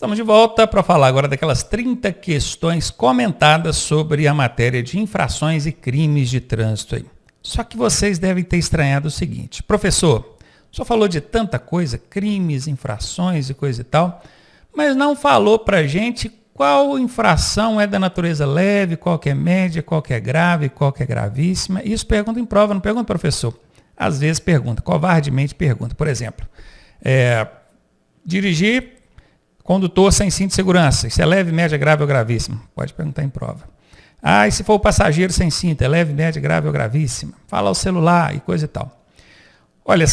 Estamos de volta para falar agora daquelas 30 questões comentadas sobre a matéria de infrações e crimes de trânsito aí. Só que vocês devem ter estranhado o seguinte: professor, o senhor falou de tanta coisa, crimes, infrações e coisa e tal, mas não falou para a gente qual infração é da natureza leve, qual que é média, qual que é grave, qual que é gravíssima. Isso pergunta em prova, não pergunta, professor? Às vezes pergunta, covardemente pergunta. Por exemplo, dirigir condutor sem cinto de segurança, isso é leve, média, grave ou gravíssimo? Pode perguntar em prova. E se for o passageiro sem cinto, é leve, média, grave ou gravíssima? Fala o celular e coisa e tal. Olha,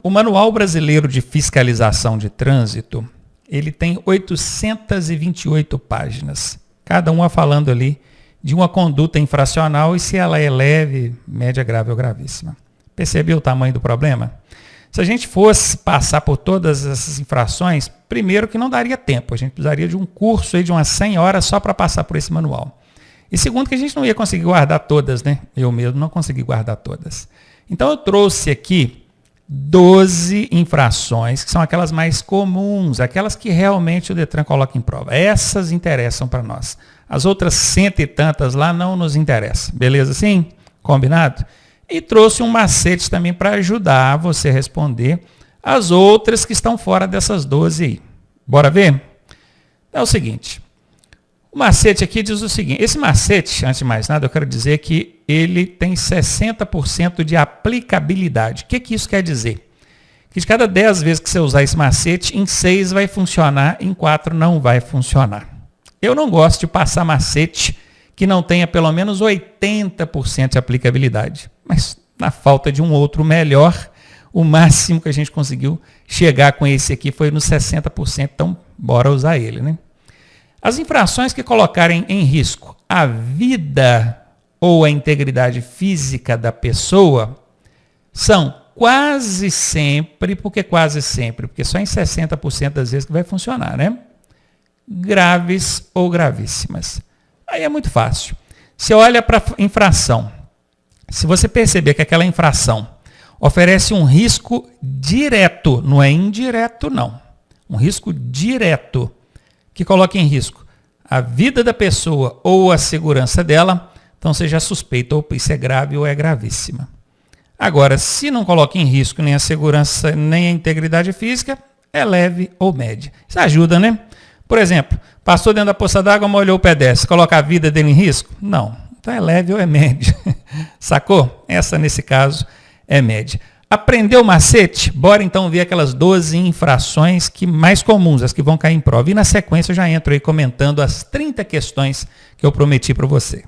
o Manual Brasileiro de Fiscalização de Trânsito, ele tem 828 páginas, cada uma falando ali de uma conduta infracional e se ela é leve, média, grave ou gravíssima. Percebeu o tamanho do problema? Se a gente fosse passar por todas essas infrações, primeiro que não daria tempo, a gente precisaria de um curso aí de umas 100 horas só para passar por esse manual. E segundo que a gente não ia conseguir guardar todas, né? Eu mesmo não consegui guardar todas. Então eu trouxe aqui 12 infrações, que são aquelas mais comuns, aquelas que realmente o Detran coloca em prova. Essas interessam para nós. As outras 100 e tantas lá não nos interessam. Beleza assim? Combinado? E trouxe um macete também para ajudar você a responder as outras que estão fora dessas 12 aí. Bora ver? É o seguinte. O macete aqui diz o seguinte. Esse macete, antes de mais nada, eu quero dizer que ele tem 60% de aplicabilidade. O que isso quer dizer? Que de cada 10 vezes que você usar esse macete, em 6 vai funcionar, em 4 não vai funcionar. Eu não gosto de passar macete que não tenha pelo menos 80% de aplicabilidade. Mas na falta de um outro melhor, o máximo que a gente conseguiu chegar com esse aqui foi nos 60%, então bora usar ele, né? As infrações que colocarem em risco a vida ou a integridade física da pessoa são quase sempre, porque só em 60% das vezes que vai funcionar, né? Graves ou gravíssimas. Aí é muito fácil. Você olha para a infração. Se você perceber que aquela infração oferece um risco direto, não é indireto, não. Um risco direto que coloca em risco a vida da pessoa ou a segurança dela, então você já suspeita, ou isso é grave ou é gravíssima. Agora, se não coloca em risco nem a segurança, nem a integridade física, é leve ou média. Isso ajuda, né? Por exemplo, passou dentro da poça d'água, molhou o pedestre, coloca a vida dele em risco? Não. Então é leve ou é média. Sacou? Essa, nesse caso, é média. Aprendeu o macete? Bora então ver aquelas 12 infrações que mais comuns, as que vão cair em prova. E na sequência eu já entro aí comentando as 30 questões que eu prometi para você.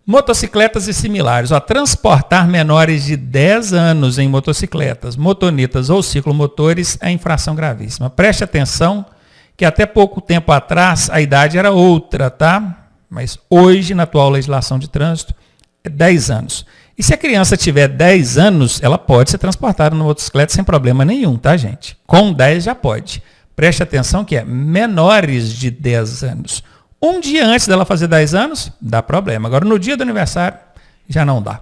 Motocicletas e similares. Transportar menores de 10 anos em motocicletas, motonetas ou ciclomotores é infração gravíssima. Preste atenção que até pouco tempo atrás a idade era outra, tá? Mas hoje, na atual legislação de trânsito, é 10 anos. E se a criança tiver 10 anos, ela pode ser transportada numa motocicleta sem problema nenhum, tá, gente? Com 10 já pode. Preste atenção que é menores de 10 anos. Um dia antes dela fazer 10 anos, dá problema. Agora, no dia do aniversário, já não dá.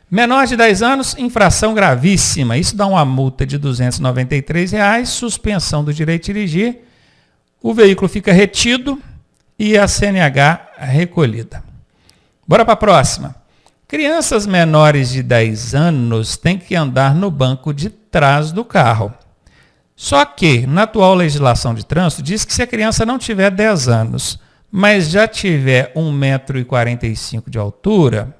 Menor de 10 anos, infração gravíssima. Isso dá uma multa de R$ 293, suspensão do direito de dirigir, o veículo fica retido e a CNH recolhida. Bora para a próxima. Crianças menores de 10 anos têm que andar no banco de trás do carro. Só que, na atual legislação de trânsito, diz que se a criança não tiver 10 anos, mas já tiver 1,45 m de altura,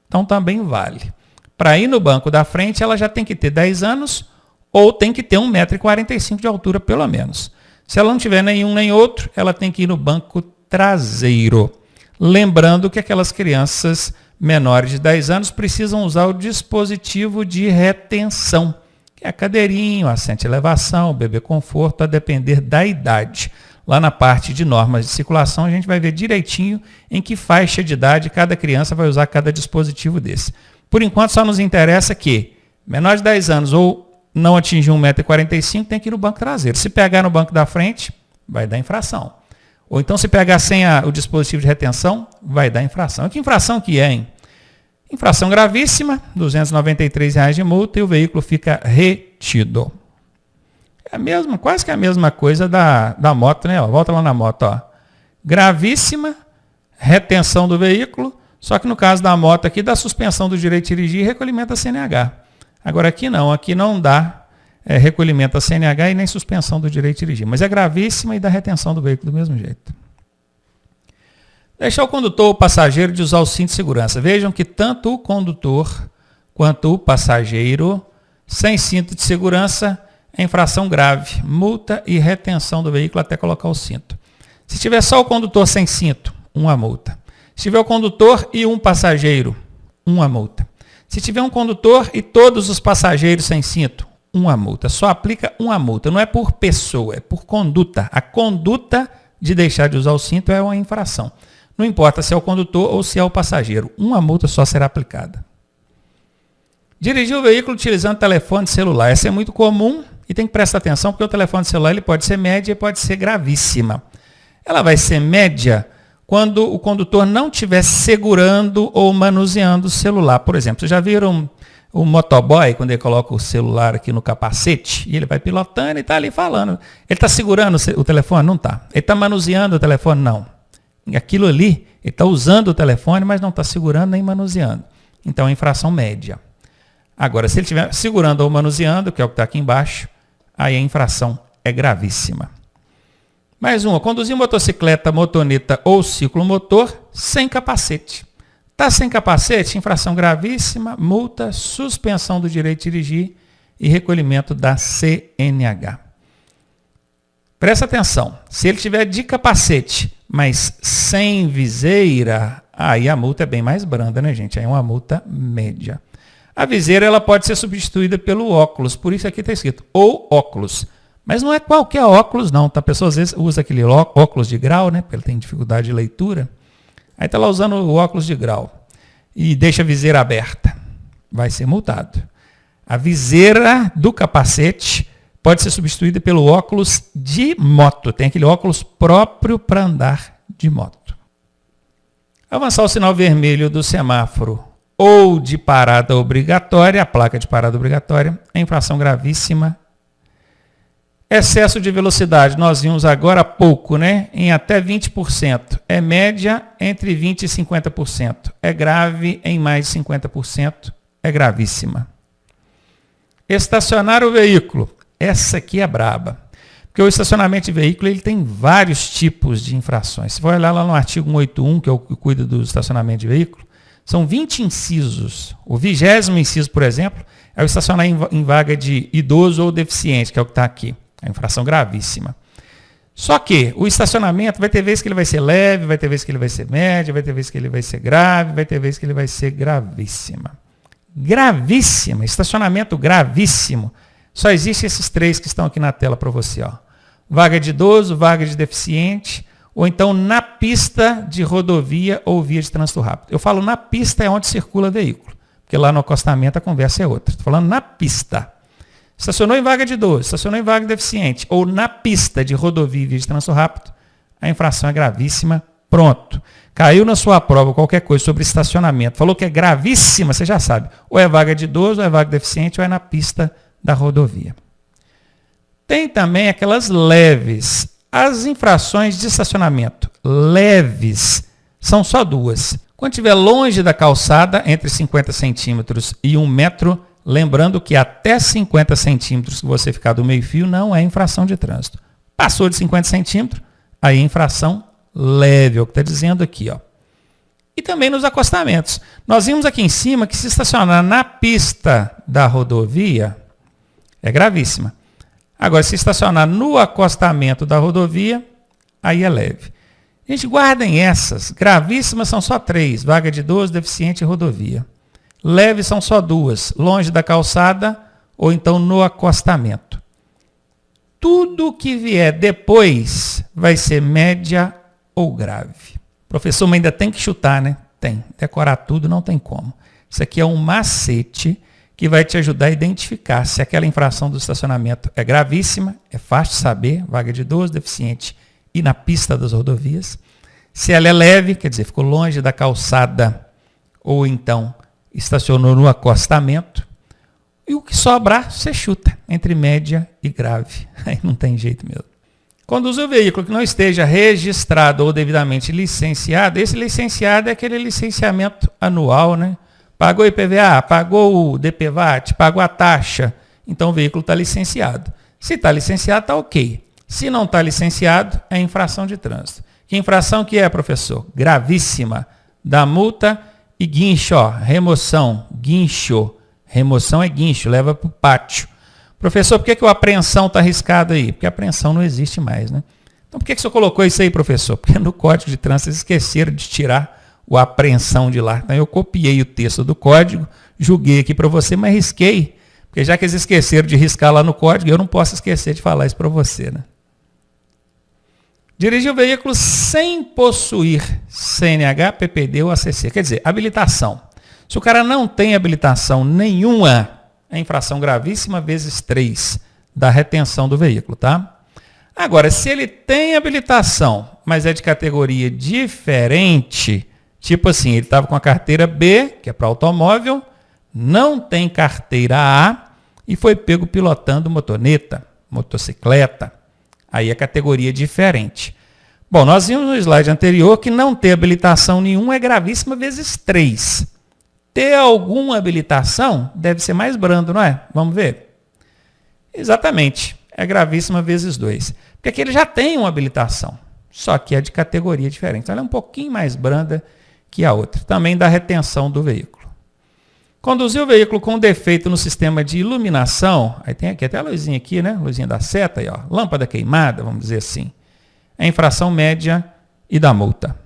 então também vale. Para ir no banco da frente, ela já tem que ter 10 anos ou tem que ter 1,45 m de altura, pelo menos. Se ela não tiver nenhum nem outro, ela tem que ir no banco traseiro. Lembrando que aquelas crianças menores de 10 anos precisam usar o dispositivo de retenção, que é a cadeirinha, o assento de elevação, o bebê conforto, a depender da idade. Lá na parte de normas de circulação, a gente vai ver direitinho em que faixa de idade cada criança vai usar cada dispositivo desse. Por enquanto, só nos interessa que menor de 10 anos ou não atingir 1,45 m tem que ir no banco traseiro. Se pegar no banco da frente, vai dar infração. Ou então, se pegar sem o dispositivo de retenção, vai dar infração. E que infração que é, hein? Infração gravíssima, R$ 293 de multa e o veículo fica retido. Quase que a mesma coisa da moto, né? Ó, volta lá na moto, ó. Gravíssima, retenção do veículo, só que no caso da moto aqui, dá suspensão do direito de dirigir e recolhimento da CNH. Agora aqui não dá recolhimento da CNH e nem suspensão do direito de dirigir, mas é gravíssima e dá retenção do veículo do mesmo jeito. Deixar o condutor ou o passageiro de usar o cinto de segurança. Vejam que tanto o condutor quanto o passageiro sem cinto de segurança é infração grave, multa e retenção do veículo até colocar o cinto. Se tiver só o condutor sem cinto, uma multa. Se tiver o condutor e um passageiro, uma multa. Se tiver um condutor e todos os passageiros sem cinto, uma multa. Só aplica uma multa. Não é por pessoa, é por conduta. A conduta de deixar de usar o cinto é uma infração. Não importa se é o condutor ou se é o passageiro. Uma multa só será aplicada. Dirigir o veículo utilizando telefone celular. Essa é muito comum e tem que prestar atenção porque o telefone celular ele pode ser média e pode ser gravíssima. Ela vai ser média quando o condutor não estiver segurando ou manuseando o celular. Por exemplo, vocês já viram o motoboy, quando ele coloca o celular aqui no capacete, e ele vai pilotando e está ali falando. Ele está segurando o telefone? Não está. Ele está manuseando o telefone? Não. Aquilo ali, ele está usando o telefone, mas não está segurando nem manuseando. Então, é infração média. Agora, se ele estiver segurando ou manuseando, que é o que está aqui embaixo, aí a infração é gravíssima. Mais uma, conduzir motocicleta, motoneta ou ciclomotor sem capacete. Está sem capacete, infração gravíssima, multa, suspensão do direito de dirigir e recolhimento da CNH. Presta atenção, se ele tiver de capacete, mas sem viseira, aí a multa é bem mais branda, né, gente? Aí é uma multa média. A viseira ela pode ser substituída pelo óculos, por isso aqui está escrito ou óculos. Mas não é qualquer óculos, não. Tá? A pessoa às vezes usa aquele óculos de grau, né? Porque ele tem dificuldade de leitura. Aí está lá usando o óculos de grau e deixa a viseira aberta. Vai ser multado. A viseira do capacete pode ser substituída pelo óculos de moto. Tem aquele óculos próprio para andar de moto. Avançar o sinal vermelho do semáforo ou de parada obrigatória, a placa de parada obrigatória, é infração gravíssima. Excesso de velocidade, nós vimos agora há pouco, né? Em até 20%. É média entre 20% e 50%. É grave em mais de 50%. É gravíssima. Estacionar o veículo. Essa aqui é braba. Porque o estacionamento de veículo ele tem vários tipos de infrações. Se for olhar lá no artigo 181, que é o que cuida do estacionamento de veículo, são 20 incisos. O 20º inciso, por exemplo, é o estacionar em vaga de idoso ou deficiente, que é o que está aqui. É infração gravíssima. Só que o estacionamento vai ter vezes que ele vai ser leve, vai ter vezes que ele vai ser médio, vai ter vezes que ele vai ser grave, vai ter vezes que ele vai ser gravíssima. Gravíssima, estacionamento gravíssimo. Só existem esses três que estão aqui na tela para você. Ó. Vaga de idoso, vaga de deficiente, ou então na pista de rodovia ou via de trânsito rápido. Eu falo na pista é onde circula veículo, porque lá no acostamento a conversa é outra. Estou falando na pista. Estacionou em vaga de idoso, estacionou em vaga de deficiente, ou na pista de rodovia e via de trânsito rápido, a infração é gravíssima, pronto. Caiu na sua prova qualquer coisa sobre estacionamento, falou que é gravíssima, você já sabe. Ou é vaga de idoso, ou é vaga de deficiente, ou é na pista da rodovia. Tem também aquelas leves. As infrações de estacionamento leves são só duas. Quando estiver longe da calçada, entre 50 centímetros e 1 metro, lembrando que até 50 centímetros que você ficar do meio-fio não é infração de trânsito. Passou de 50 centímetros, aí é infração leve, é o que está dizendo aqui. Ó. E também nos acostamentos. Nós vimos aqui em cima que se estacionar na pista da rodovia é gravíssima. Agora, se estacionar no acostamento da rodovia, aí é leve. Gente, guardem essas. Gravíssimas são só 3. Vaga de idoso, deficiente e rodovia. Leves são só 2, longe da calçada ou então no acostamento. Tudo que vier depois vai ser média ou grave. Professor, mas ainda tem que chutar, né? Tem. Decorar tudo não tem como. Isso aqui é um macete que vai te ajudar a identificar se aquela infração do estacionamento é gravíssima, é fácil de saber, vaga de idoso, deficiente e na pista das rodovias. Se ela é leve, quer dizer, ficou longe da calçada ou então estacionou no acostamento, E o que sobrar, você chuta, entre média e grave. Aí não tem jeito mesmo. Conduzir o veículo que não esteja registrado ou devidamente licenciado, esse licenciado é aquele licenciamento anual, né? Pagou IPVA, pagou o DPVAT, pagou a taxa, então o veículo está licenciado. Se está licenciado, está ok. Se não está licenciado, é infração de trânsito. Que infração que é, professor? Gravíssima. Dá multa e guincho, ó, remoção, guincho. Remoção é guincho, leva para o pátio. Professor, por que a apreensão está arriscada aí? Porque a apreensão não existe mais, né? Então por que o senhor colocou isso aí, professor? Porque no Código de Trânsito eles esqueceram de tirar a apreensão de lá. Então eu copiei o texto do código, julguei aqui para você, mas risquei. Porque já que eles esqueceram de riscar lá no código, eu não posso esquecer de falar isso para você, né? Dirigir o veículo sem possuir CNH, PPD ou ACC. Quer dizer, habilitação. Se o cara não tem habilitação nenhuma, é infração gravíssima vezes 3 da retenção do veículo, tá? Agora, se ele tem habilitação, mas é de categoria diferente, tipo assim, ele estava com a carteira B, que é para automóvel, não tem carteira A e foi pego pilotando motoneta, motocicleta. Aí é categoria diferente. Bom, nós vimos no slide anterior que não ter habilitação nenhuma é gravíssima vezes 3. Ter alguma habilitação deve ser mais brando, não é? Vamos ver? Exatamente. É gravíssima vezes 2. Porque aqui ele já tem uma habilitação, só que é de categoria diferente. Então ela é um pouquinho mais branda que a outra. Também dá retenção do veículo. Conduzir o veículo com defeito no sistema de iluminação, aí tem aqui até a luzinha aqui, né? Luzinha da seta aí, ó. Lâmpada queimada, vamos dizer assim. É infração média e da multa.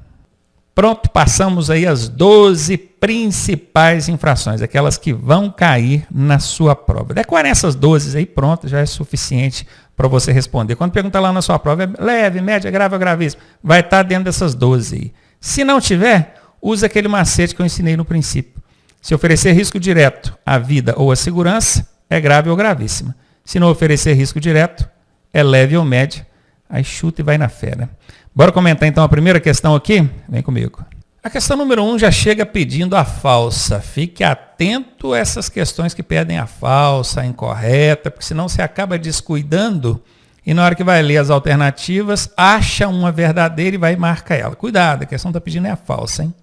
Pronto, passamos aí as 12 principais infrações, aquelas que vão cair na sua prova. Decorem essas 12 aí, pronto, já é suficiente para você responder. Quando perguntar lá na sua prova, é leve, média, grave ou gravíssimo, vai estar dentro dessas 12 aí. Se não tiver, use aquele macete que eu ensinei no princípio. Se oferecer risco direto à vida ou à segurança, é grave ou gravíssima. Se não oferecer risco direto, é leve ou média. Aí chuta e vai na fé, né? Bora comentar então a primeira questão aqui? Vem comigo. A questão número 1 já chega pedindo a falsa. Fique atento a essas questões que pedem a falsa, a incorreta, porque senão você acaba descuidando e na hora que vai ler as alternativas, acha uma verdadeira e vai e marca ela. Cuidado, a questão está pedindo é a falsa, hein?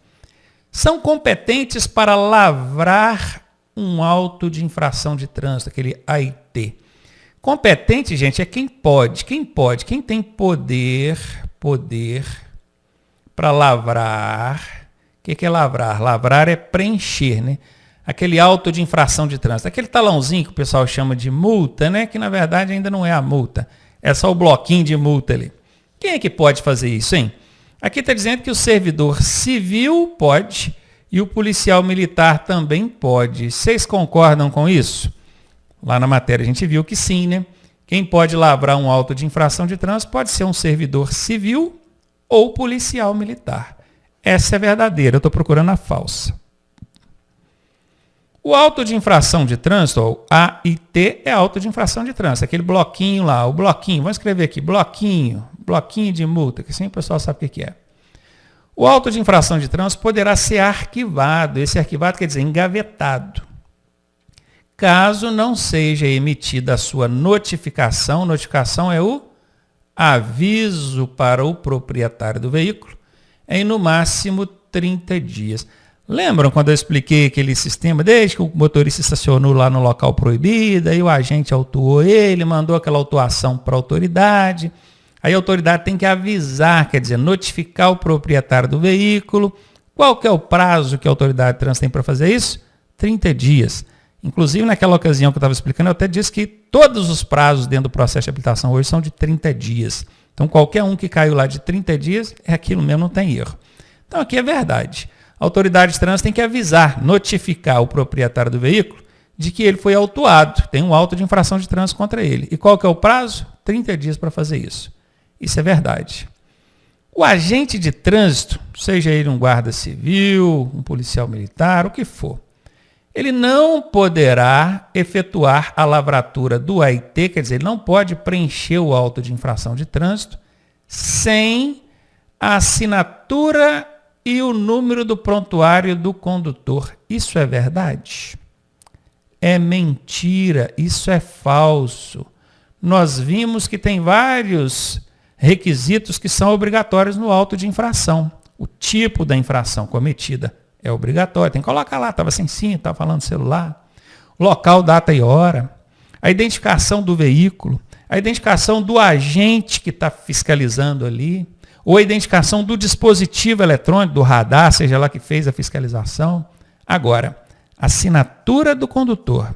São competentes para lavrar um auto de infração de trânsito, aquele AIT. Competente, gente, é quem pode, quem tem poder para lavrar. O que é lavrar? Lavrar é preencher, né? Aquele auto de infração de trânsito, aquele talãozinho que o pessoal chama de multa, né? Que na verdade ainda não é a multa, é só o bloquinho de multa ali. Quem é que pode fazer isso, hein? Aqui está dizendo que o servidor civil pode e o policial militar também pode. Vocês concordam com isso? Lá na matéria a gente viu que sim, né? Quem pode lavrar um auto de infração de trânsito pode ser um servidor civil ou policial militar. Essa é verdadeira, eu estou procurando a falsa. O auto de infração de trânsito, ou AIT, é auto de infração de trânsito. Aquele bloquinho lá, o bloquinho, vamos escrever aqui, bloquinho de multa, que assim o pessoal sabe o que é. O auto de infração de trânsito poderá ser arquivado. Esse arquivado quer dizer engavetado. Caso não seja emitida a sua notificação, notificação é o aviso para o proprietário do veículo, em no máximo 30 dias. Lembram quando eu expliquei aquele sistema, desde que o motorista estacionou lá no local proibido, aí o agente autuou ele, mandou aquela autuação para a autoridade, aí a autoridade tem que avisar, quer dizer, notificar o proprietário do veículo. Qual que é o prazo que a autoridade de trânsito tem para fazer isso? 30 dias. Inclusive, naquela ocasião que eu estava explicando, eu até disse que todos os prazos dentro do processo de habilitação hoje são de 30 dias. Então, qualquer um que caiu lá de 30 dias, é aquilo mesmo, não tem erro. Então, aqui é verdade. A autoridade de trânsito tem que avisar, notificar o proprietário do veículo de que ele foi autuado, tem um auto de infração de trânsito contra ele. E qual que é o prazo? 30 dias para fazer isso. Isso é verdade. O agente de trânsito, seja ele um guarda civil, um policial militar, o que for, ele não poderá efetuar a lavratura do AIT, quer dizer, ele não pode preencher o auto de infração de trânsito sem a assinatura e o número do prontuário do condutor. Isso é verdade? é mentira, isso é falso. Nós vimos que tem vários requisitos que são obrigatórios no auto de infração. O tipo da infração cometida é obrigatório, tem que colocar lá, estava sem cinto, estava falando no celular, local, data e hora, a identificação do veículo, a identificação do agente que está fiscalizando ali, ou a identificação do dispositivo eletrônico, do radar, seja lá que fez a fiscalização. Agora, a assinatura do condutor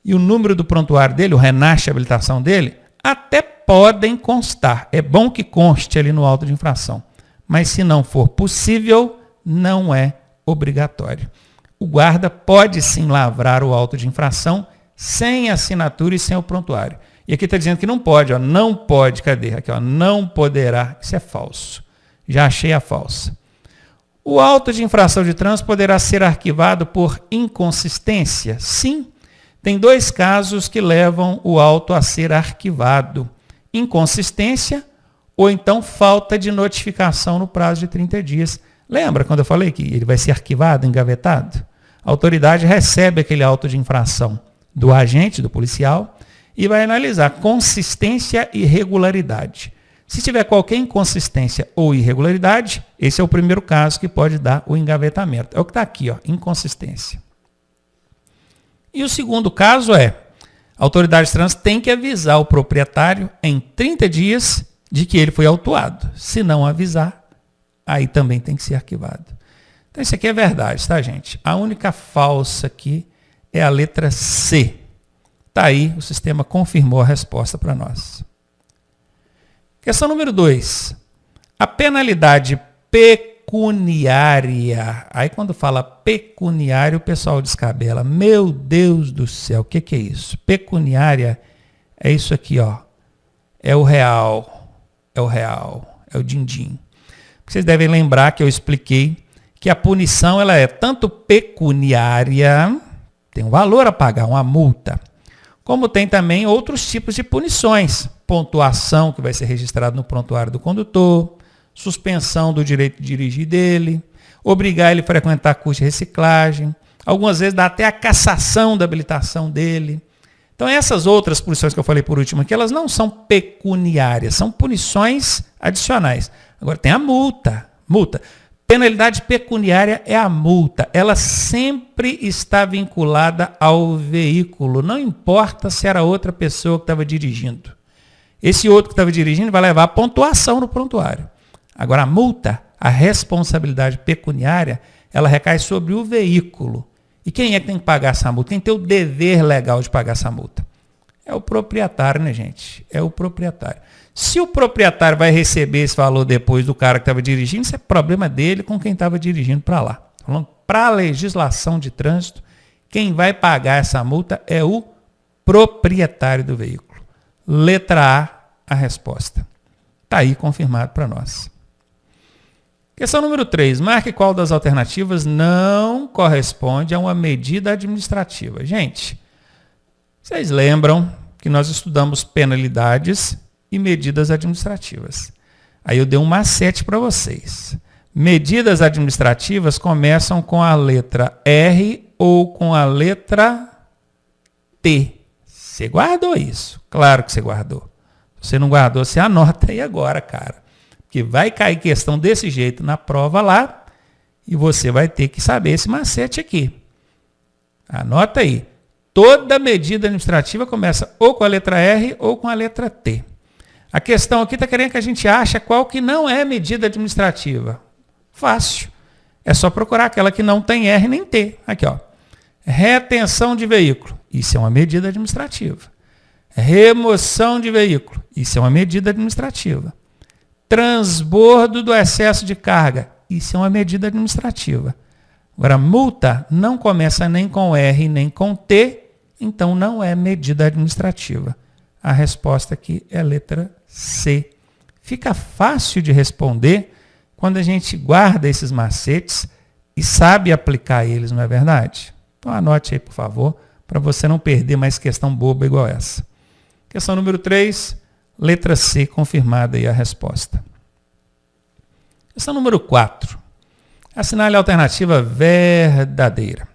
e o número do prontuário dele, o RENAST, a habilitação dele, até podem constar. É bom que conste ali no auto de infração. Mas se não for possível, não é obrigatório. O guarda pode sim lavrar o auto de infração sem assinatura e sem o prontuário. E aqui está dizendo que não pode, ó, não pode, cadê? Aqui, ó, não poderá, isso é falso. Já achei a falsa. O auto de infração de trânsito poderá ser arquivado por inconsistência? Sim. Tem 2 casos que levam o auto a ser arquivado. Inconsistência ou então falta de notificação no prazo de 30 dias. Lembra quando eu falei que ele vai ser arquivado, engavetado? A autoridade recebe aquele auto de infração do agente, do policial, e vai analisar consistência e regularidade. Se tiver qualquer inconsistência ou irregularidade, esse é o primeiro caso que pode dar o engavetamento. É o que está aqui, ó, inconsistência. E o segundo caso é, a autoridade de trânsito tem que avisar o proprietário em 30 dias de que ele foi autuado. Se não avisar, aí também tem que ser arquivado. Então isso aqui é verdade, tá, gente? A única falsa aqui é a letra C. Está aí, o sistema confirmou a resposta para nós. Questão número 2. A penalidade pecuniária. Aí quando fala pecuniária, o pessoal descabela. Meu Deus do céu, o que é isso? Pecuniária é isso aqui, ó. É o real. É o real. É o din-din. Vocês devem lembrar que eu expliquei que a punição ela é tanto pecuniária, tem um valor a pagar, uma multa, como tem também outros tipos de punições. Pontuação, que vai ser registrado no prontuário do condutor, suspensão do direito de dirigir dele, obrigar ele a frequentar curso de reciclagem, algumas vezes dá até a cassação da habilitação dele. Então essas outras punições que eu falei por último aqui, elas não são pecuniárias, são punições adicionais. Agora tem a multa. Penalidade pecuniária é a multa. Ela sempre está vinculada ao veículo. Não importa se era outra pessoa que estava dirigindo. Esse outro que estava dirigindo vai levar a pontuação no prontuário. Agora, a multa, a responsabilidade pecuniária, ela recai sobre o veículo. E quem é que tem que pagar essa multa? Quem tem o dever legal de pagar essa multa? É o proprietário, né, gente? É o proprietário. Se o proprietário vai receber esse valor depois do cara que estava dirigindo, isso é problema dele com quem estava dirigindo para lá. Falando para a legislação de trânsito, quem vai pagar essa multa é o proprietário do veículo. Letra A resposta. Está aí confirmado para nós. Questão número 3. Marque qual das alternativas não corresponde a uma medida administrativa. Gente, vocês lembram que nós estudamos penalidades e medidas administrativas. Aí eu dei um macete para vocês. Medidas administrativas começam com a letra R ou com a letra T. Você guardou isso? Claro que você guardou. Se você não guardou, você anota aí agora, cara. Porque vai cair questão desse jeito na prova lá e você vai ter que saber esse macete aqui. Anota aí. Toda medida administrativa começa ou com a letra R ou com a letra T. A questão aqui está querendo que a gente ache qual que não é medida administrativa. Fácil. É só procurar aquela que não tem R nem T. Aqui, ó. Retenção de veículo. Isso é uma medida administrativa. Remoção de veículo. Isso é uma medida administrativa. Transbordo do excesso de carga. Isso é uma medida administrativa. Agora, multa não começa nem com R nem com T, então não é medida administrativa. A resposta aqui é a letra C. Fica fácil de responder quando a gente guarda esses macetes e sabe aplicar eles, não é verdade? Então anote aí, por favor, para você não perder mais questão boba igual essa. Questão número 3, letra C, confirmada aí a resposta. Questão número 4. Assinale a alternativa verdadeira.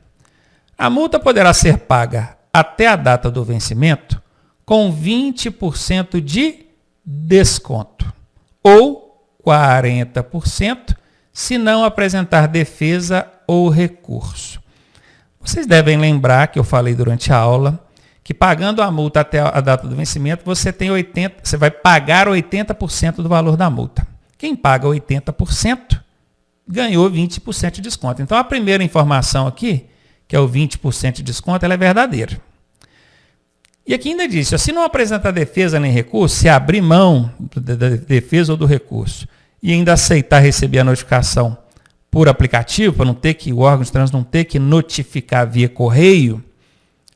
A multa poderá ser paga até a data do vencimento com 20% de desconto ou 40% se não apresentar defesa ou recurso. Vocês devem lembrar que eu falei durante a aula que pagando a multa até a data do vencimento, você vai pagar 80% do valor da multa. Quem paga 80% ganhou 20% de desconto. Então, a primeira informação aqui, que é o 20% de desconto, ela é verdadeira. E aqui ainda diz, se não apresentar defesa nem recurso, se abrir mão da defesa ou do recurso e ainda aceitar receber a notificação por aplicativo, para não ter que o órgão de trânsito não ter que notificar via correio,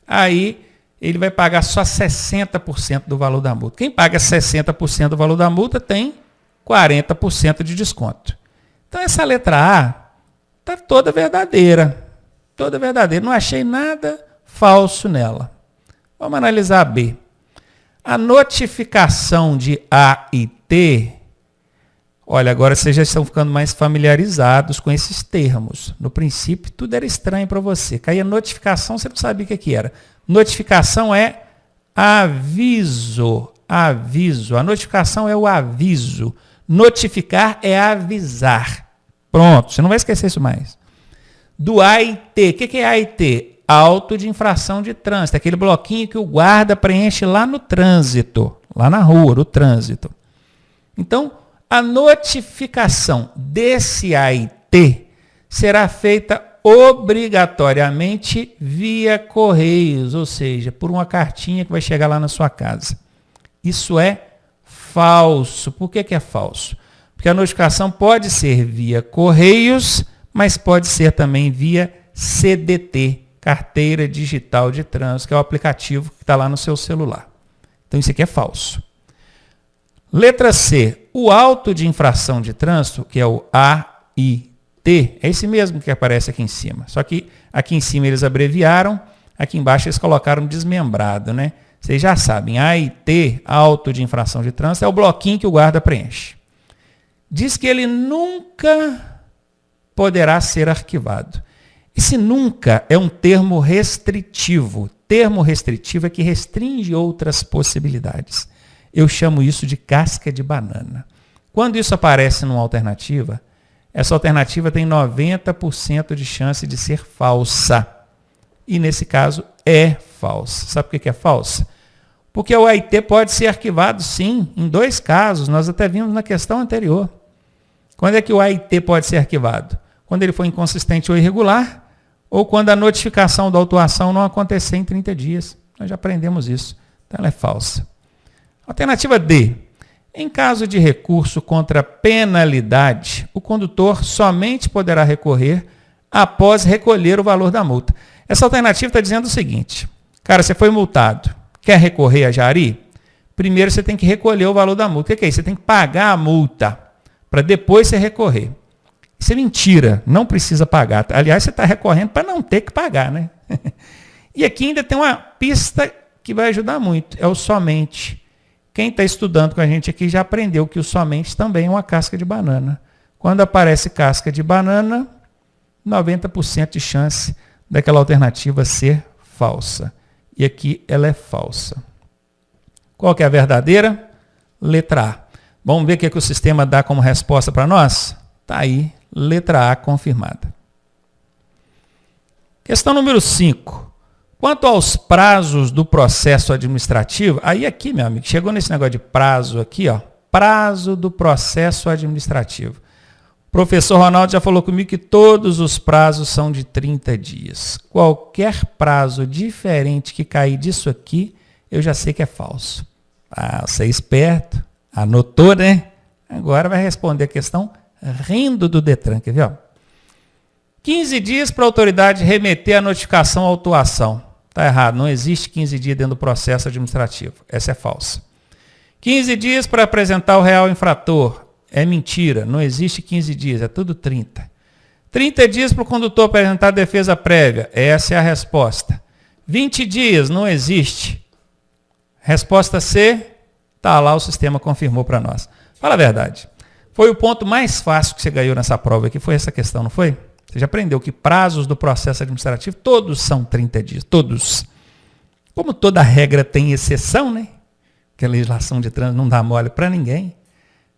aí ele vai pagar só 60% do valor da multa. Quem paga 60% do valor da multa tem 40% de desconto. Então, essa letra A está toda verdadeira. Toda verdadeira. Não achei nada falso nela. Vamos analisar a B. A notificação de A e T, olha, agora vocês já estão ficando mais familiarizados com esses termos. No princípio, tudo era estranho para você. Caía notificação, você não sabia o que era. Notificação é aviso. Aviso. A notificação é o aviso. Notificar é avisar. Pronto, você não vai esquecer isso mais. Do AIT. O que é AIT? Auto de infração de trânsito. Aquele bloquinho que o guarda preenche lá no trânsito. Lá na rua, no trânsito. Então, a notificação desse AIT será feita obrigatoriamente via correios, ou seja, por uma cartinha que vai chegar lá na sua casa. Isso é falso. Por que é falso? Porque a notificação pode ser via correios, mas pode ser também via CDT, Carteira Digital de Trânsito, que é o aplicativo que está lá no seu celular. Então isso aqui é falso. Letra C. O auto de infração de trânsito, que é o AIT, é esse mesmo que aparece aqui em cima. Só que aqui em cima eles abreviaram, aqui embaixo eles colocaram desmembrado, né? Vocês já sabem, AIT, auto de infração de trânsito, é o bloquinho que o guarda preenche. Diz que ele nunca poderá ser arquivado. Esse nunca é um termo restritivo. Termo restritivo é que restringe outras possibilidades. Eu chamo isso de casca de banana. Quando isso aparece numa alternativa, essa alternativa tem 90% de chance de ser falsa. E nesse caso é falsa. Sabe por que é falsa? Porque o AIT pode ser arquivado sim, em 2 casos, nós até vimos na questão anterior. Quando é que o AIT pode ser arquivado? Quando ele for inconsistente ou irregular, ou quando a notificação da autuação não acontecer em 30 dias. Nós já aprendemos isso. Então ela é falsa. Alternativa D. Em caso de recurso contra penalidade, o condutor somente poderá recorrer após recolher o valor da multa. Essa alternativa está dizendo o seguinte: cara, você foi multado, quer recorrer a Jari? Primeiro você tem que recolher o valor da multa. O que é isso? Você tem que pagar a multa para depois você recorrer. Isso é mentira, não precisa pagar. Aliás, você está recorrendo para não ter que pagar, né? E aqui ainda tem uma pista que vai ajudar muito, é o somente. Quem está estudando com a gente aqui já aprendeu que o somente também é uma casca de banana. Quando aparece casca de banana, 90% de chance daquela alternativa ser falsa. E aqui ela é falsa. Qual que é a verdadeira? Letra A. Vamos ver o que o sistema dá como resposta para nós? Está aí, letra A confirmada. Questão número 5. Quanto aos prazos do processo administrativo, aí aqui, meu amigo, chegou nesse negócio de prazo aqui, ó, prazo do processo administrativo. O professor Ronaldo já falou comigo que todos os prazos são de 30 dias. Qualquer prazo diferente que cair disso aqui, eu já sei que é falso. Ah, você é esperto, anotou, né? Agora vai responder a questão rindo do Detran, quer ver? Ó? 15 dias para a autoridade remeter a notificação à autuação. Está errado, não existe 15 dias dentro do processo administrativo. Essa é falsa. 15 dias para apresentar o real infrator. É mentira, não existe 15 dias, é tudo 30. 30 dias para o condutor apresentar defesa prévia. Essa é a resposta. 20 dias, não existe. Resposta C, está lá, o sistema confirmou para nós. Fala a verdade. Foi o ponto mais fácil que você ganhou nessa prova aqui, foi essa questão, não foi? Você já aprendeu que prazos do processo administrativo, todos são 30 dias, todos. Como toda regra tem exceção, né? Que a legislação de trânsito não dá mole para ninguém.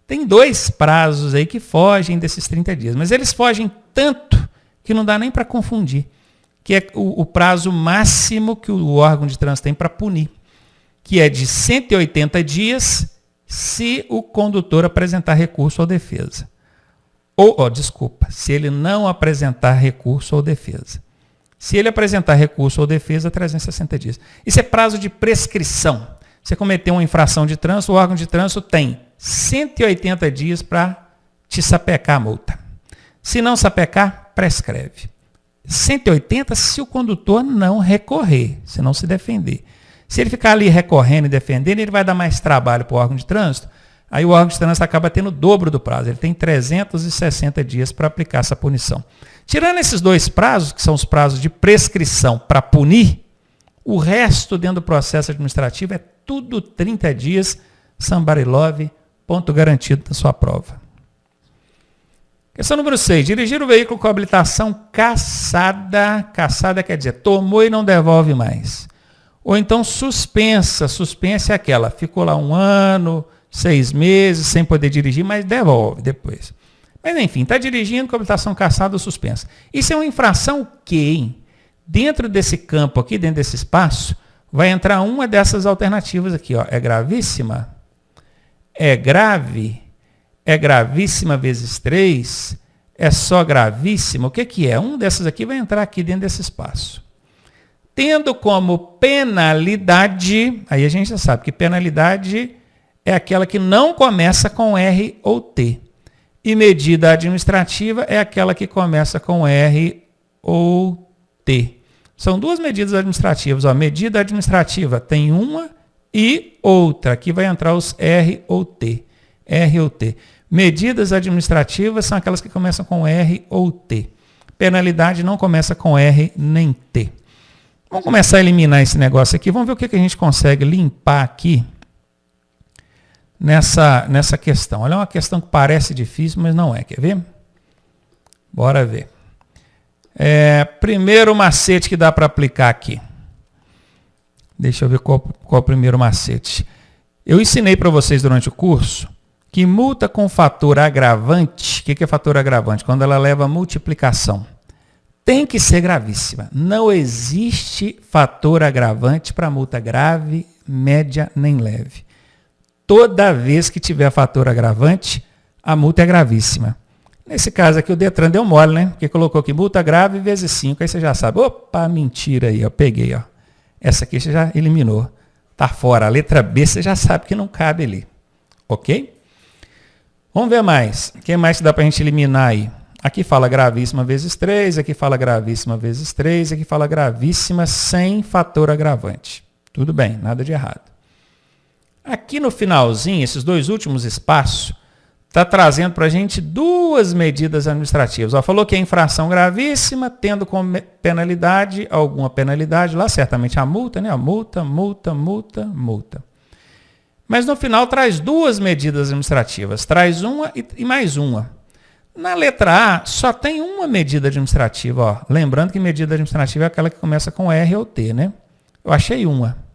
Tem 2 prazos aí que fogem desses 30 dias, mas eles fogem tanto que não dá nem para confundir, que é o prazo máximo que o órgão de trânsito tem para punir, que é de 180 dias se o condutor apresentar recurso ou defesa. Se ele não apresentar recurso ou defesa. Se ele apresentar recurso ou defesa, 360 dias. Isso é prazo de prescrição. Você cometeu uma infração de trânsito, o órgão de trânsito tem 180 dias para te sapecar a multa. Se não sapecar, prescreve. 180 se o condutor não recorrer, se não se defender. Se ele ficar ali recorrendo e defendendo, ele vai dar mais trabalho para o órgão de trânsito. Aí o órgão de trânsito acaba tendo o dobro do prazo. Ele tem 360 dias para aplicar essa punição. Tirando esses 2 prazos, que são os prazos de prescrição para punir, o resto dentro do processo administrativo é tudo 30 dias, somebody love, ponto garantido da sua prova. Questão número 6. Dirigir o veículo com habilitação cassada. Cassada quer dizer, tomou e não devolve mais. Ou então suspensa. Suspensa é aquela, ficou lá 1 ano, 6 meses, sem poder dirigir, mas devolve depois. Mas enfim, está dirigindo com habilitação cassada ou suspensa. Isso é uma infração o quê, hein? Dentro desse campo aqui, dentro desse espaço, vai entrar uma dessas alternativas aqui, ó. É gravíssima? É grave? É gravíssima vezes 3? É só gravíssima? O que é? Um dessas aqui vai entrar aqui dentro desse espaço. Tendo como penalidade, aí a gente já sabe que penalidade é aquela que não começa com R ou T. E medida administrativa é aquela que começa com R ou T. São 2 medidas administrativas. Ó. Medida administrativa tem uma e outra. Aqui vai entrar os R ou T. R ou T. Medidas administrativas são aquelas que começam com R ou T. Penalidade não começa com R nem T. Vamos começar a eliminar esse negócio aqui. Vamos ver o que a gente consegue limpar aqui nessa questão. Olha, é uma questão que parece difícil, mas não é. Quer ver? Bora ver. Primeiro macete que dá para aplicar aqui. Deixa eu ver qual o primeiro macete. Eu ensinei para vocês durante o curso que multa com fator agravante, o que é fator agravante? Quando ela leva a multiplicação. Tem que ser gravíssima. Não existe fator agravante para multa grave, média nem leve. Toda vez que tiver fator agravante, a multa é gravíssima. Nesse caso aqui, o Detran deu mole, né? Porque colocou aqui multa grave vezes 5. Aí você já sabe. Opa, mentira aí, ó. Peguei, ó. Essa aqui você já eliminou. Tá fora. A letra B você já sabe que não cabe ali. Ok? Vamos ver mais. O que mais que dá pra gente eliminar aí? Aqui fala gravíssima vezes 3. Aqui fala gravíssima vezes 3. Aqui fala gravíssima sem fator agravante. Tudo bem, nada de errado. Aqui no finalzinho, esses 2 últimos espaços, está trazendo para a gente 2 medidas administrativas. Ó, falou que é infração gravíssima, tendo como penalidade, alguma penalidade lá, certamente a multa, né? A multa. Mas no final traz 2 medidas administrativas. Traz uma e mais uma. Na letra A, só tem uma medida administrativa. Ó. Lembrando que medida administrativa é aquela que começa com R ou T, né? Eu achei uma.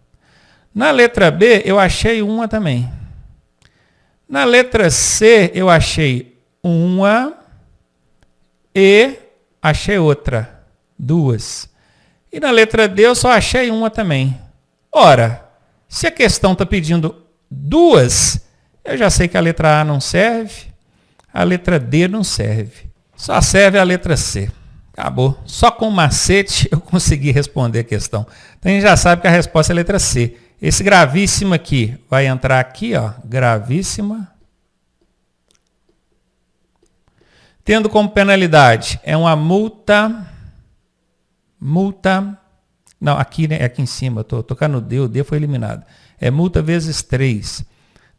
Na letra B, eu achei uma também. Na letra C, eu achei uma e achei outra. 2. E na letra D, eu só achei uma também. Ora, se a questão está pedindo 2, eu já sei que a letra A não serve, a letra D não serve. Só serve a letra C. Acabou. Só com macete eu consegui responder a questão. Então a gente já sabe que a resposta é a letra C. Esse gravíssimo aqui vai entrar aqui, ó, gravíssima. Tendo como penalidade, é uma multa, não, aqui, né, aqui em cima, estou tocando no D, o D foi eliminado. É multa vezes 3.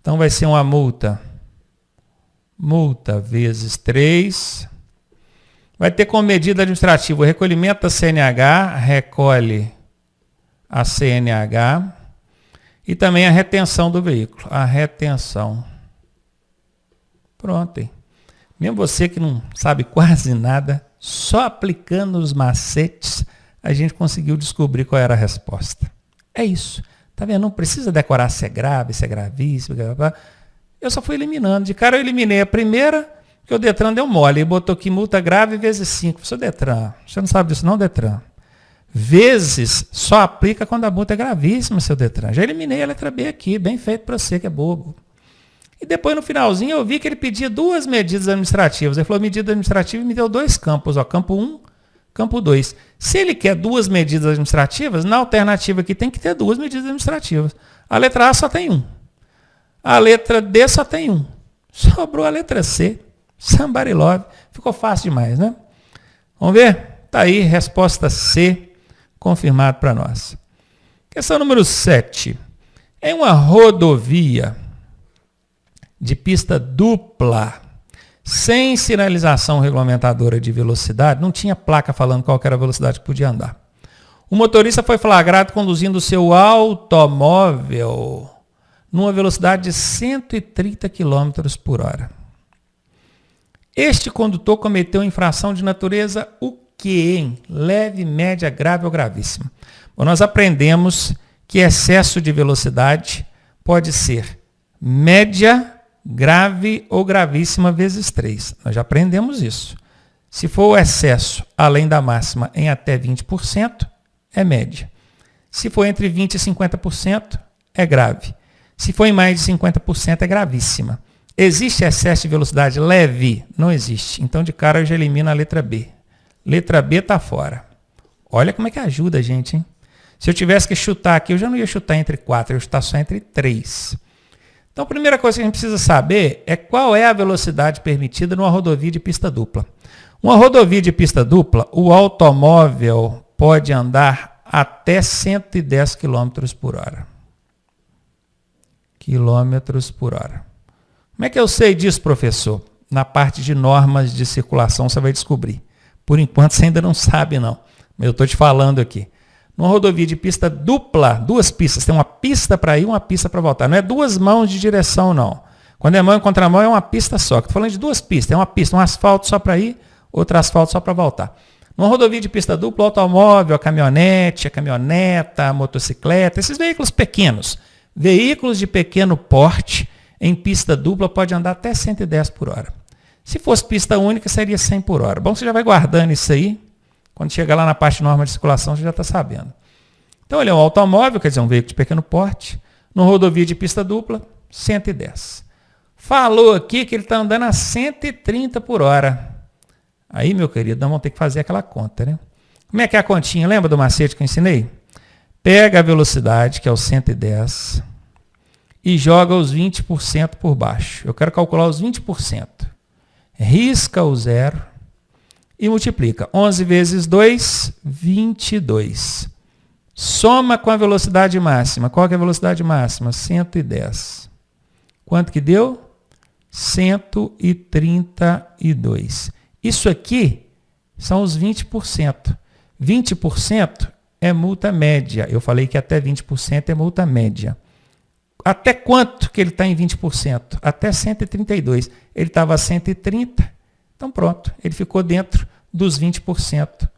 Então vai ser uma multa vezes 3. Vai ter como medida administrativa o recolhimento da CNH, recolhe a CNH. E também a retenção do veículo. A retenção. Pronto, hein? Mesmo você que não sabe quase nada, só aplicando os macetes, a gente conseguiu descobrir qual era a resposta. É isso. Tá vendo? Não precisa decorar se é grave, se é gravíssimo. Blá, blá, blá. Eu só fui eliminando. De cara eu eliminei a primeira, que o Detran deu mole. Ele botou aqui multa grave vezes 5. Seu Detran, você não sabe disso não, Detran? Vezes só aplica quando a multa é gravíssima, seu Detran. Já eliminei a letra B aqui, bem feito para você que é bobo. E depois no finalzinho eu vi que ele pedia 2 medidas administrativas. Ele falou medida administrativa e me deu 2 campos, ó, campo 1, campo 2. Se ele quer 2 medidas administrativas, na alternativa aqui tem que ter 2 medidas administrativas. A letra A só tem 1. A letra D só tem 1. Sobrou a letra C. Somebody love. Ficou fácil demais, né? Vamos ver? Tá aí, resposta C, confirmado para nós. Questão número 7. Em uma rodovia de pista dupla, sem sinalização regulamentadora de velocidade, não tinha placa falando qual era a velocidade que podia andar. O motorista foi flagrado conduzindo seu automóvel numa velocidade de 130 km por hora. Este condutor cometeu infração de natureza o quê, hein? Leve, média, grave ou gravíssima? Bom, nós aprendemos que excesso de velocidade pode ser média, grave ou gravíssima vezes 3. Nós já aprendemos isso. Se for o excesso além da máxima em até 20%, é média. Se for entre 20% e 50%, é grave. Se for em mais de 50%, é gravíssima. Existe excesso de velocidade leve? Não existe. Então, de cara, eu já elimino a letra B. Letra B está fora. Olha como é que ajuda a gente, hein? Se eu tivesse que chutar aqui, eu já não ia chutar entre 4, eu ia chutar só entre 3. Então, a primeira coisa que a gente precisa saber é qual é a velocidade permitida numa rodovia de pista dupla. Uma rodovia de pista dupla, o automóvel pode andar até 110 km por hora. Quilômetros por hora. Como é que eu sei disso, professor? Na parte de normas de circulação você vai descobrir. Por enquanto você ainda não sabe, não. Mas eu estou te falando aqui. Numa rodovia de pista dupla, 2 pistas, tem uma pista para ir e uma pista para voltar. Não é 2 mãos de direção, não. Quando é mão e contramão, é uma pista só. Estou falando de 2 pistas. É uma pista, um asfalto só para ir, outro asfalto só para voltar. Numa rodovia de pista dupla, o automóvel, a caminhonete, a caminhoneta, a motocicleta, esses veículos pequenos, veículos de pequeno porte, em pista dupla, pode andar até 110 por hora. Se fosse pista única, seria 100 por hora. Bom, você já vai guardando isso aí. Quando chega lá na parte de norma de circulação, você já está sabendo. Então, ele é um automóvel, quer dizer, um veículo de pequeno porte, numa rodovia de pista dupla, 110. Falou aqui que ele está andando a 130 por hora. Aí, meu querido, nós vamos ter que fazer aquela conta, né? Como é que é a continha? Lembra do macete que eu ensinei? Pega a velocidade, que é o 110, e joga os 20% por baixo. Eu quero calcular os 20%. Risca o 0 e multiplica. 11 vezes 2, 22. Soma com a velocidade máxima. Qual que é a velocidade máxima? 110. Quanto que deu? 132. Isso aqui são os 20%. 20% é multa média. Eu falei que até 20% é multa média. Até quanto que ele está em 20%? Até 132. Ele estava a 130. Então pronto, ele ficou dentro dos 20%.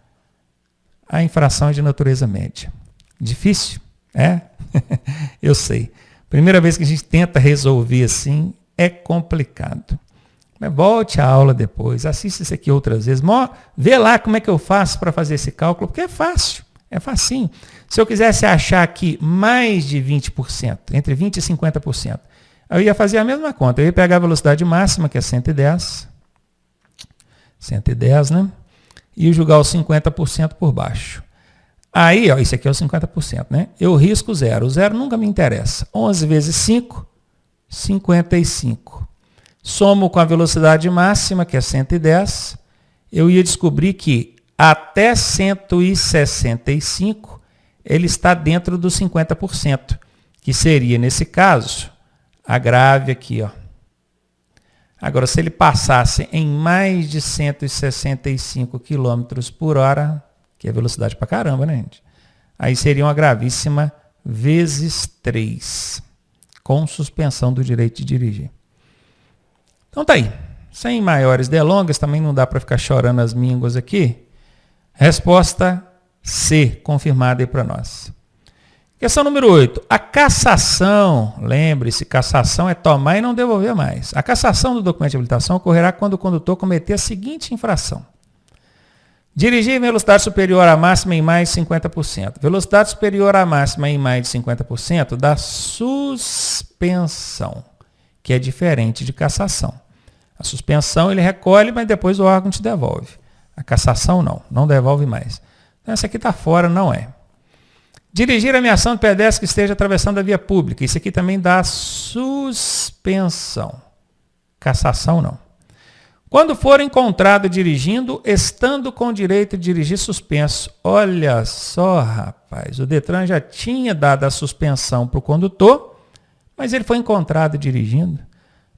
A infração é de natureza média. Difícil? É? Eu sei. Primeira vez que a gente tenta resolver assim, é complicado. Mas volte à aula depois, assista isso aqui outras vezes. Vê lá como é que eu faço para fazer esse cálculo, porque é fácil, é facinho. Se eu quisesse achar aqui mais de 20%, entre 20% e 50%, eu ia fazer a mesma conta. Eu ia pegar a velocidade máxima, que é 110, né? E jogar os 50% por baixo. Aí, ó, isso aqui é os 50%, né? Eu risco 0. O 0 nunca me interessa. 11 vezes 5, 55. Somo com a velocidade máxima, que é 110. Eu ia descobrir que até 165, ele está dentro dos 50%, que seria, nesse caso, a grave aqui, ó. Agora, se ele passasse em mais de 165 km por hora, que é velocidade pra caramba, né, gente? Aí seria uma gravíssima vezes 3, com suspensão do direito de dirigir. Então tá aí. Sem maiores delongas, também não dá para ficar chorando as mínguas aqui. Resposta C, confirmada aí para nós. Questão número 8. A cassação, lembre-se, cassação é tomar e não devolver mais. A cassação do documento de habilitação ocorrerá quando o condutor cometer a seguinte infração. Dirigir em velocidade superior à máxima em mais de 50%. Velocidade superior à máxima em mais de 50% dá suspensão, que é diferente de cassação. A suspensão ele recolhe, mas depois o órgão te devolve. A cassação não devolve mais. Então essa aqui está fora, não é. Dirigir ameaçando pedestre que esteja atravessando a via pública. Isso aqui também dá suspensão. Cassação não. Quando for encontrado dirigindo, estando com direito de dirigir suspenso. Olha só, rapaz, o Detran já tinha dado a suspensão para o condutor, mas ele foi encontrado dirigindo.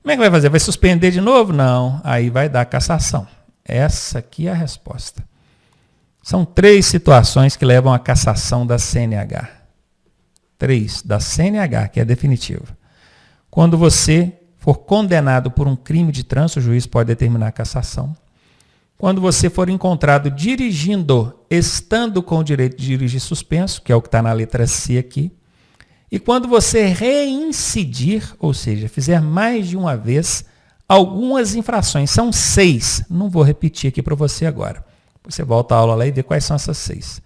Como é que vai fazer? Vai suspender de novo? Não, aí vai dar cassação. Essa aqui é a resposta. São 3 situações que levam à cassação da CNH. 3, da CNH, que é definitiva. Quando você for condenado por um crime de trânsito, o juiz pode determinar a cassação. Quando você for encontrado dirigindo, estando com o direito de dirigir suspenso, que é o que está na letra C aqui. E quando você reincidir, ou seja, fizer mais de uma vez, algumas infrações. São 6. Não vou repetir aqui para você agora. Você volta à aula lá e vê quais são essas 6.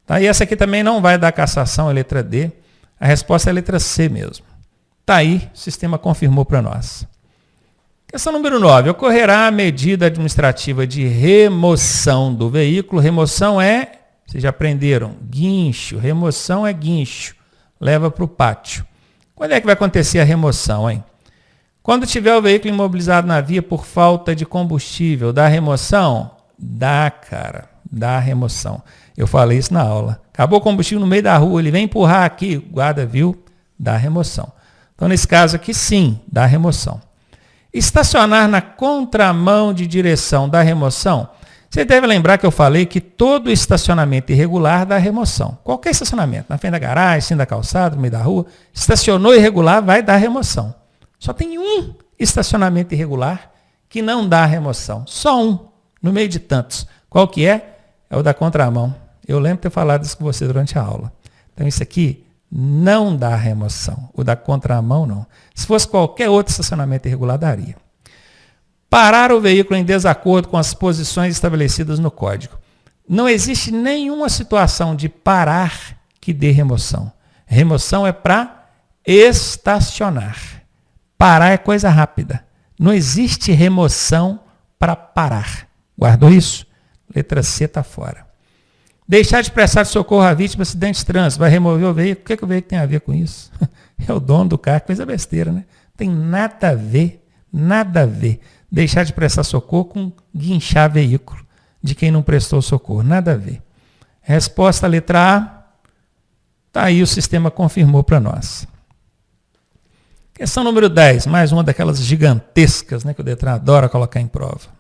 Tá? E essa aqui também não vai dar cassação, a letra D. A resposta é a letra C mesmo. Está aí, o sistema confirmou para nós. Questão número 9. Ocorrerá a medida administrativa de remoção do veículo. Remoção é, vocês já aprenderam, guincho. Remoção é guincho. Leva para o pátio. Quando é que vai acontecer a remoção, hein? Quando tiver o veículo imobilizado na via por falta de combustível, dá remoção? Dá, cara. Dá remoção. Eu falei isso na aula. Acabou o combustível no meio da rua, ele vem empurrar aqui, o guarda viu, dá remoção. Então, nesse caso aqui, sim, dá remoção. Estacionar na contramão de direção dá remoção? Você deve lembrar que eu falei que todo estacionamento irregular dá remoção. Qualquer estacionamento, na frente da garagem, cima da calçada, no meio da rua, estacionou irregular, vai dar remoção. Só tem um estacionamento irregular que não dá remoção. Só um, no meio de tantos. Qual que é? É o da contramão. Eu lembro de ter falado isso com você durante a aula. Então, isso aqui não dá remoção. O da contramão, não. Se fosse qualquer outro estacionamento irregular, daria. Parar o veículo em desacordo com as posições estabelecidas no código. Não existe nenhuma situação de parar que dê remoção. Remoção é para estacionar. Parar é coisa rápida. Não existe remoção para parar. Guardou isso? Letra C está fora. Deixar de prestar socorro à vítima de acidente de trânsito. Vai remover o veículo? O que o veículo tem a ver com isso? É o dono do carro, coisa besteira, né? Tem nada a ver, nada a ver. Deixar de prestar socorro com guinchar veículo de quem não prestou socorro. Nada a ver. Resposta letra A. Está aí, o sistema confirmou para nós. Questão número 10. Mais uma daquelas gigantescas, né, que o Detran adora colocar em prova.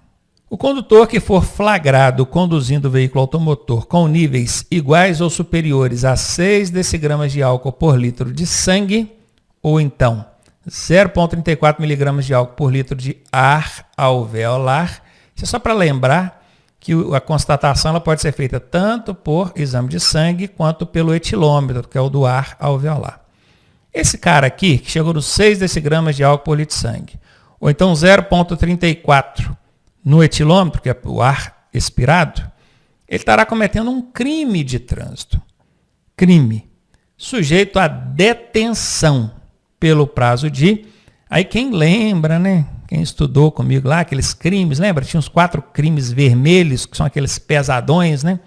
O condutor que for flagrado conduzindo o veículo automotor com níveis iguais ou superiores a 6 decigramas de álcool por litro de sangue, ou então 0,34 miligramas de álcool por litro de ar alveolar. Isso é só para lembrar que a constatação ela pode ser feita tanto por exame de sangue quanto pelo etilômetro, que é o do ar alveolar. Esse cara aqui, que chegou nos 6 decigramas de álcool por litro de sangue, ou então 0,34 no etilômetro, que é o ar expirado, ele estará cometendo um crime de trânsito. Crime. Sujeito a detenção pelo prazo de... Aí quem lembra, né? Quem estudou comigo lá, aqueles crimes, lembra? Tinha uns 4 crimes vermelhos, que são aqueles pesadões, né?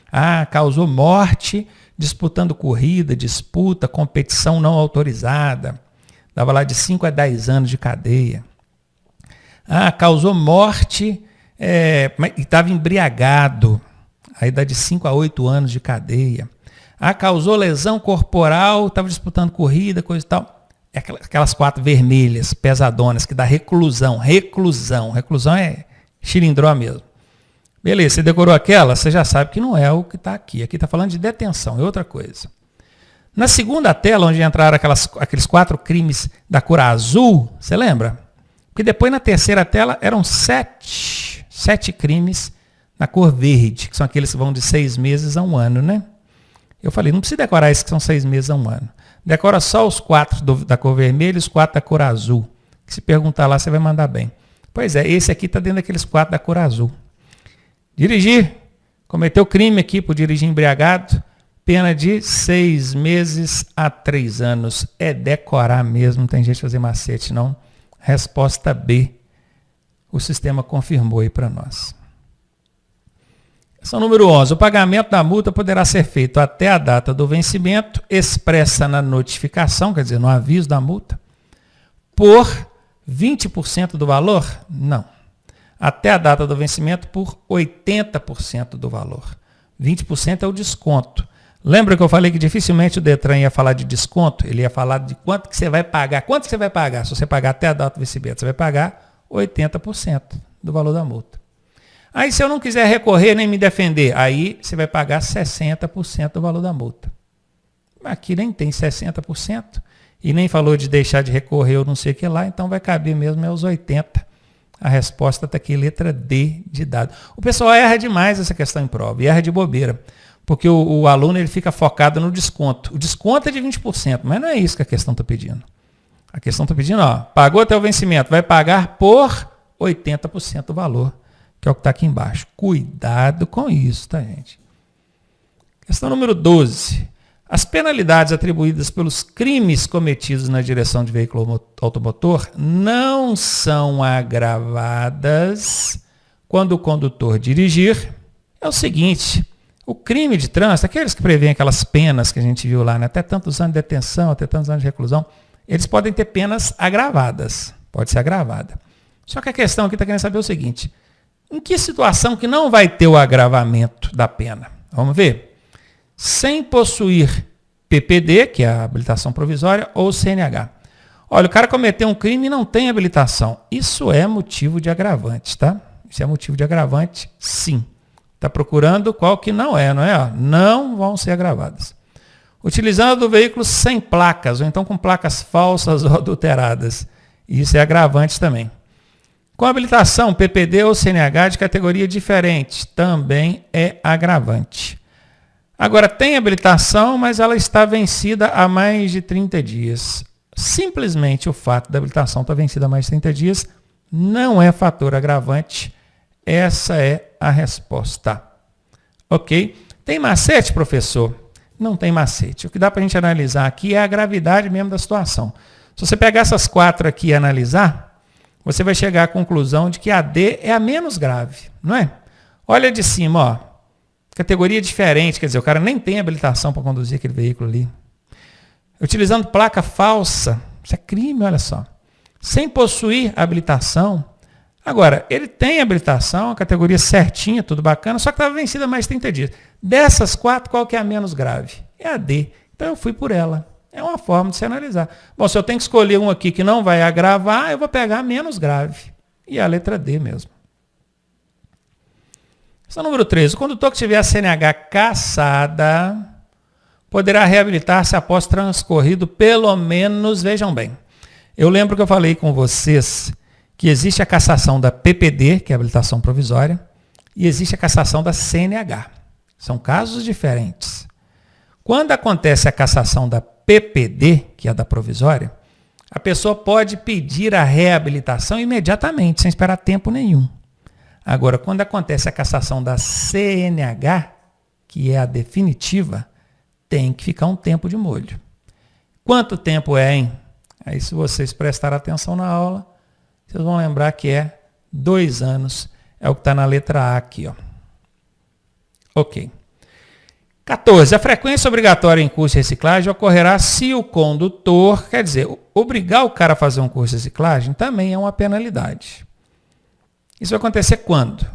Ah, causou morte disputando corrida, disputa, competição não autorizada. Dava lá de 5 a 10 anos de cadeia. Ah, causou morte e estava embriagado. Aí dá de 5 a 8 anos de cadeia. Ah, causou lesão corporal, estava disputando corrida, coisa e tal. É aquelas 4 vermelhas, pesadonas, que dá reclusão. Reclusão é xilindró mesmo. Beleza, você decorou aquela, você já sabe que não é o que está aqui. Aqui está falando de detenção, é outra coisa. Na segunda tela, onde entraram aqueles 4 crimes da cor azul, você lembra? Porque depois na terceira tela eram 7 crimes na cor verde, que são aqueles que vão de 6 meses a 1 ano, né? Eu falei, não precisa decorar isso que são 6 meses a 1 ano. Decora só os 4 da cor vermelha e os 4 da cor azul. Que se perguntar lá, você vai mandar bem. Pois é, esse aqui está dentro daqueles 4 da cor azul. Dirigir. Cometeu crime aqui por dirigir embriagado. Pena de 6 meses a 3 anos. É decorar mesmo, não tem jeito de fazer macete, não. Resposta B. O sistema confirmou aí para nós. Questão número 11. O pagamento da multa poderá ser feito até a data do vencimento, expressa na notificação, quer dizer, no aviso da multa, por 20% do valor? Não. Até a data do vencimento por 80% do valor. 20% é o desconto. Lembra que eu falei que dificilmente o Detran ia falar de desconto? Ele ia falar de quanto que você vai pagar. Quanto que você vai pagar? Se você pagar até a data do vencimento, você vai pagar 80% do valor da multa. Aí se eu não quiser recorrer nem me defender, aí você vai pagar 60% do valor da multa. Aqui nem tem 60% e nem falou de deixar de recorrer ou não sei o que lá, então vai caber mesmo é os 80%. A resposta está aqui, letra D de dado. O pessoal erra demais essa questão em prova, e erra de bobeira, porque o aluno ele fica focado no desconto. O desconto é de 20%, mas não é isso que a questão está pedindo. A questão está pedindo, pagou até o vencimento, vai pagar por 80% do valor, que é o que está aqui embaixo. Cuidado com isso, tá, gente? Questão número 12. As penalidades atribuídas pelos crimes cometidos na direção de veículo automotor não são agravadas quando o condutor dirigir. É o seguinte, o crime de trânsito, aqueles que prevêem aquelas penas que a gente viu lá, né, até tantos anos de detenção, até tantos anos de reclusão, eles podem ter penas agravadas. Pode ser agravada. Só que a questão aqui está querendo saber o seguinte, em que situação que não vai ter o agravamento da pena? Vamos ver. Sem possuir PPD, que é a habilitação provisória, ou CNH. Olha, o cara cometeu um crime e não tem habilitação. Isso é motivo de agravante, tá? Isso é motivo de agravante, sim. Está procurando qual que não é, não é? Não vão ser agravadas. Utilizando o veículo sem placas, ou então com placas falsas ou adulteradas. Isso é agravante também. Com habilitação, PPD ou CNH de categoria diferente, também é agravante. Agora, tem habilitação, mas ela está vencida há mais de 30 dias. Simplesmente o fato da habilitação estar vencida há mais de 30 dias não é fator agravante. Essa é a resposta. Ok? Tem macete, professor? Não tem macete. O que dá para a gente analisar aqui é a gravidade mesmo da situação. Se você pegar essas 4 aqui e analisar, você vai chegar à conclusão de que a D é a menos grave, não é? Olha de cima, ó. Categoria diferente, quer dizer, o cara nem tem habilitação para conduzir aquele veículo ali. Utilizando placa falsa, isso é crime, olha só. Sem possuir habilitação. Agora, ele tem habilitação, a categoria certinha, tudo bacana, só que estava vencida há mais de 30 dias. Dessas 4, qual que é a menos grave? É a D. Então eu fui por ela. É uma forma de se analisar. Bom, se eu tenho que escolher um aqui que não vai agravar, eu vou pegar a menos grave. E a letra D mesmo. Questão número 13. O condutor que tiver a CNH cassada poderá reabilitar-se após transcorrido pelo menos, vejam bem, eu lembro que eu falei com vocês que existe a cassação da PPD, que é a habilitação provisória, e existe a cassação da CNH. São casos diferentes. Quando acontece a cassação da PPD, que é a da provisória, a pessoa pode pedir a reabilitação imediatamente, sem esperar tempo nenhum. Agora, quando acontece a cassação da CNH, que é a definitiva, tem que ficar um tempo de molho. Quanto tempo é, hein? Aí, se vocês prestarem atenção na aula, vocês vão lembrar que é 2 anos. É o que está na letra A aqui, ó. Ok. 14. A frequência obrigatória em curso de reciclagem ocorrerá se o condutor, quer dizer, obrigar o cara a fazer um curso de reciclagem também é uma penalidade. Isso vai acontecer quando?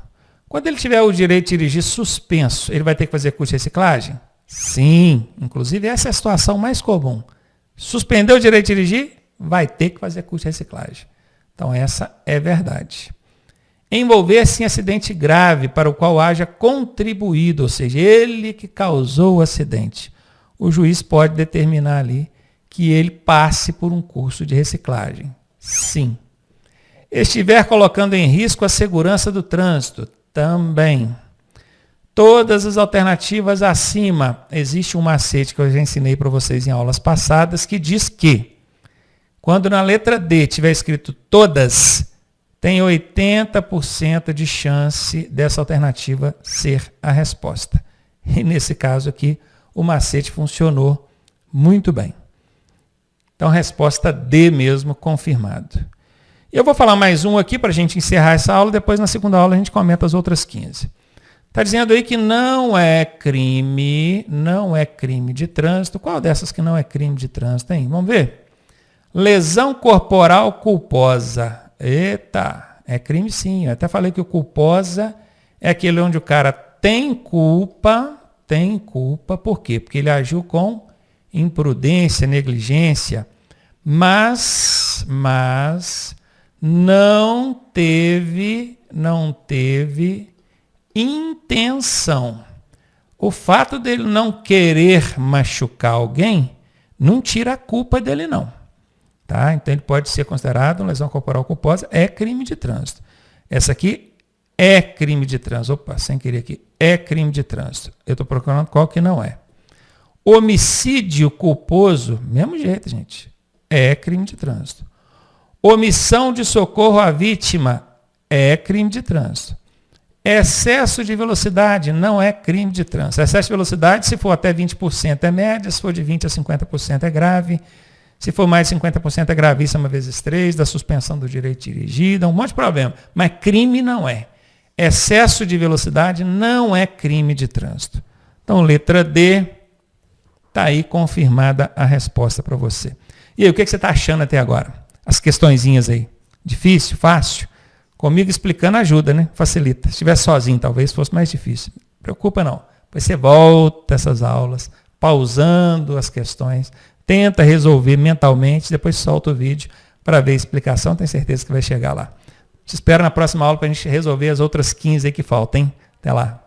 Quando ele tiver o direito de dirigir suspenso, ele vai ter que fazer curso de reciclagem? Sim, inclusive essa é a situação mais comum. Suspendeu o direito de dirigir, vai ter que fazer curso de reciclagem. Então essa é verdade. Envolver-se em acidente grave para o qual haja contribuído, ou seja, ele que causou o acidente. O juiz pode determinar ali que ele passe por um curso de reciclagem. Sim. Estiver colocando em risco a segurança do trânsito, também. Todas as alternativas acima. Existe um macete que eu já ensinei para vocês em aulas passadas que diz que quando na letra D tiver escrito todas, tem 80% de chance dessa alternativa ser a resposta. E nesse caso aqui, o macete funcionou muito bem. Então, resposta D mesmo, confirmado. E eu vou falar mais um aqui para a gente encerrar essa aula, depois na segunda aula a gente comenta as outras 15. Está dizendo aí que não é crime de trânsito. Qual dessas que não é crime de trânsito, hein? Vamos ver. Lesão corporal culposa. Eita, é crime sim. Eu até falei que o culposa é aquele onde o cara tem culpa, por quê? Porque ele agiu com imprudência, negligência, mas não teve intenção. O fato dele não querer machucar alguém não tira a culpa dele, não. Tá? Então ele pode ser considerado uma lesão corporal culposa, é crime de trânsito. Essa aqui é crime de trânsito. Opa, sem querer aqui. É crime de trânsito. Eu estou procurando qual que não é. Homicídio culposo, mesmo jeito, gente. É crime de trânsito. Omissão de socorro à vítima é crime de trânsito. Excesso de velocidade não é crime de trânsito. Excesso de velocidade, se for até 20% é média, se for de 20% a 50% é grave. Se for mais de 50% é gravíssima vezes 3, da suspensão do direito dirigida, um monte de problema. Mas crime não é. Excesso de velocidade não é crime de trânsito. Então, letra D, está aí confirmada a resposta para você. E aí, o que você está achando até agora? As questõezinhas aí. Difícil? Fácil? Comigo explicando ajuda, né? Facilita. Se estivesse sozinho, talvez fosse mais difícil. Não preocupa não. Depois você volta essas aulas, pausando as questões, tenta resolver mentalmente, depois solta o vídeo para ver a explicação, tenho certeza que vai chegar lá. Te espero na próxima aula para a gente resolver as outras 15 aí que faltam, hein? Até lá.